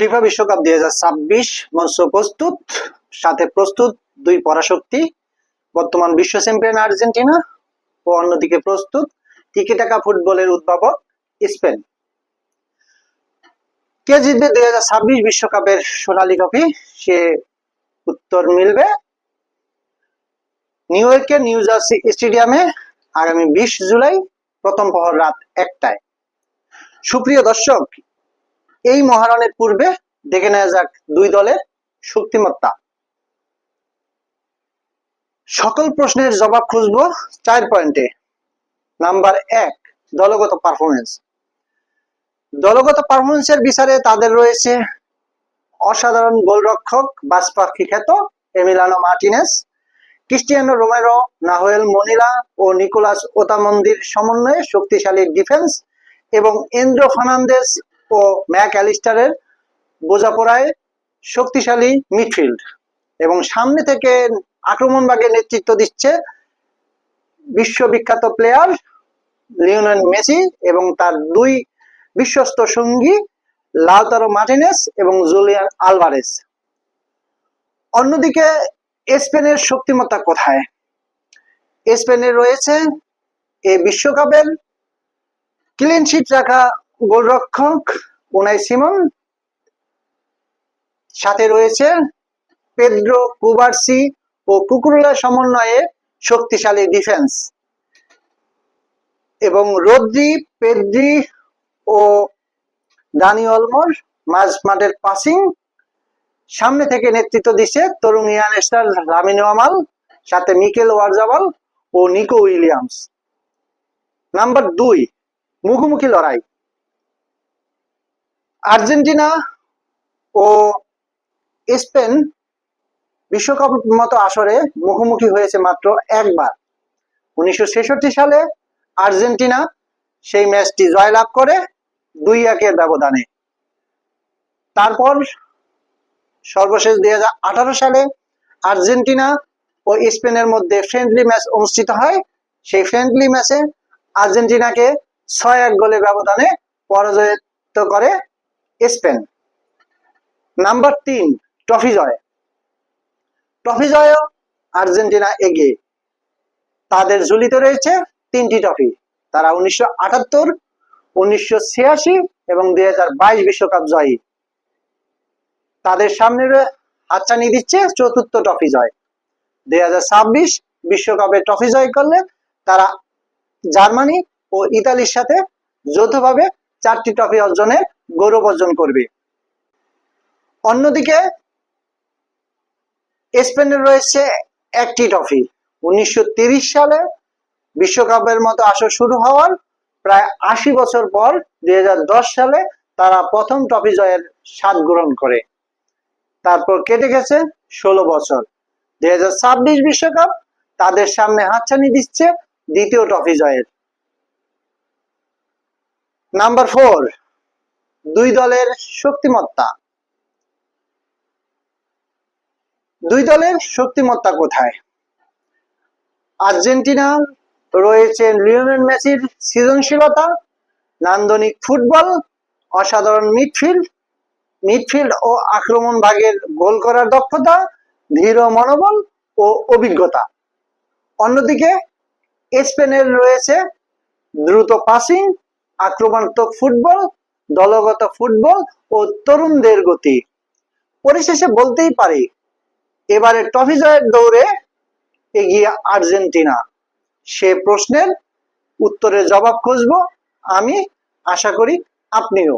FIFA বিশ্বকাপ 2026 মঞ্চ প্রস্তুত, সাথে প্রস্তুত দুই পরাশক্তি, বর্তমান বিশ্ব চ্যাম্পিয়ন আর্জেন্টিনা ও অন্যদিকে প্রস্তুত টিকিটাকা ফুটবলের উদ্ভাবক স্পেন। কে জিতবে 2026 বিশ্বকাপের সোনালী ট্রফি? সে উত্তর মিলবে নিউ ইয়র্কের নিউ জার্সি স্টেডিয়ামে আগামী 20 জুলাই প্রথম প্রহর রাত 1টায়। সুপ্রিয় দর্শক, এই মহারণের পূর্বে দেখে নেওয়া যাক দুই দলের শক্তিমত্তা। সকল প্রশ্নের জবাব খুঁজবো 4 পয়েন্টে। নাম্বার 1, দলগত পারফরমেন্স। দলগত পারফরমেন্সের বিচারে তাদের রয়েছে অসাধারণ গোলরক্ষক বাজপাখি খ্যাত Emiliano Martinez, Cristiano Romero, Nahuel Molina ও নিকোলাস ওতামন্দির সমন্বয়ে শক্তিশালী ডিফেন্স এবং এন্দ্রো ফার্নান্দেজ ও ম্যাক অ্যালিস্টারের বোঝাপড়ায় শক্তিশালী মিডফিল্ড, এবং সামনে থেকে আক্রমণভাগে নেতৃত্ব দিচ্ছে বিশ্ববিখ্যাত প্লেয়ার লিওনেল মেসি এবং তার দুই বিশ্বস্ত সঙ্গী লাউতারো মার্টিনেজ এবং জুলিয়ান আলভারেজ। অন্যদিকে স্পেনের শক্তিমত্তা কোথায়? স্পেনের রয়েছে এই বিশ্বকাপের ক্লিন শিট রাখা গোলরক্ষক উনাই সিমন, সাথে রয়েছে পেদ্রো কুবার্সি ও কুকুরেলা সমন্বয়ে শক্তিশালী ডিফেন্স, এবং রদ্রি, পেদ্রি ও দানি অলমোর মাঝ মাঠের পাসিং, সামনে থেকে নেতৃত্ব দিচ্ছে তরুণ ইয়ান স্টার লামিন ইয়ামাল, সাথে মিকেল ওয়ারজাবাল ও নিকো উইলিয়ামস। নাম্বার 2, মুখোমুখি লড়াই। আর্জেন্টিনা ও স্পেন বিশ্বকাপ মতো আসরে মুখোমুখি হয়েছে মাত্র একবার। 1966 সালে আর্জেন্টিনা সেই ম্যাচটি জয়লাভ করে 2-1 ব্যবধানে। তারপর সর্বশেষ 2018 সালে আর্জেন্টিনা ও স্পেনের মধ্যে ফ্রেন্ডলি ম্যাচ অনুষ্ঠিত হয়। সেই ফ্রেন্ডলি ম্যাচে আর্জেন্টিনাকে 6-1 গোলের ব্যবধানে পরাজিত করে স্পেন। নাম্বার 3, ট্রফি জয়। ট্রফি জয় আর্জেন্টিনা এগিয়ে, তাদের ঝুলিতে রয়েছে 3টি ট্রফি। তারা 1978, 1986 এবং 2022 বিশ্বকাপ জয়ী। তাদের সামনে হাতছানি দিচ্ছে 4র্থ ট্রফি জয়। 2026 বিশ্বকাপে ট্রফি জয় করলে তারা জার্মানি ও ইতালির সাথে যৌথভাবে 4টি ট্রফি অর্জনের গৌরব অর্জন করবে। অন্যদিকে স্পেনের রয়েছে 1টি ট্রফি। 1930 সালে বিশ্বকাপের মতো আসর শুরু হওয়ার প্রায় 80 বছর পর 2010 সালে তারা প্রথম ট্রফি জয়ের স্বাদ গ্রহণ করে। তারপর কেটে গেছে 16 বছর। 2026 বিশ্বকাপ তাদের সামনে হাতছানি দিচ্ছে 2য় ট্রফি জয়ের। নাম্বার 4, দুই দলের শক্তিমত্তা। দুই দলের শক্তিমত্তা কোথায়? আর্জেন্টিনা রয়েছে লিওনেল মেসির সৃজনশীলতা, নান্দনিক ফুটবল, অসাধারণ মিডফিল্ড ও আক্রমণ ভাগের গোল করার দক্ষতা, ধীর মনোবল ও অভিজ্ঞতা। অন্যদিকে স্পেনের রয়েছে দ্রুত পাসিং, আক্রমণাত্মক ফুটবল, দলগত ফুটবল ও তরুণদের গতি। পরিশেষে বলতেই পারি এবারে ট্রফি জয়ের দৌড়ে এগিয়ে আর্জেন্টিনা। সে প্রশ্নের উত্তরের জবাব খুঁজবো আমি, আশা করি আপনিও।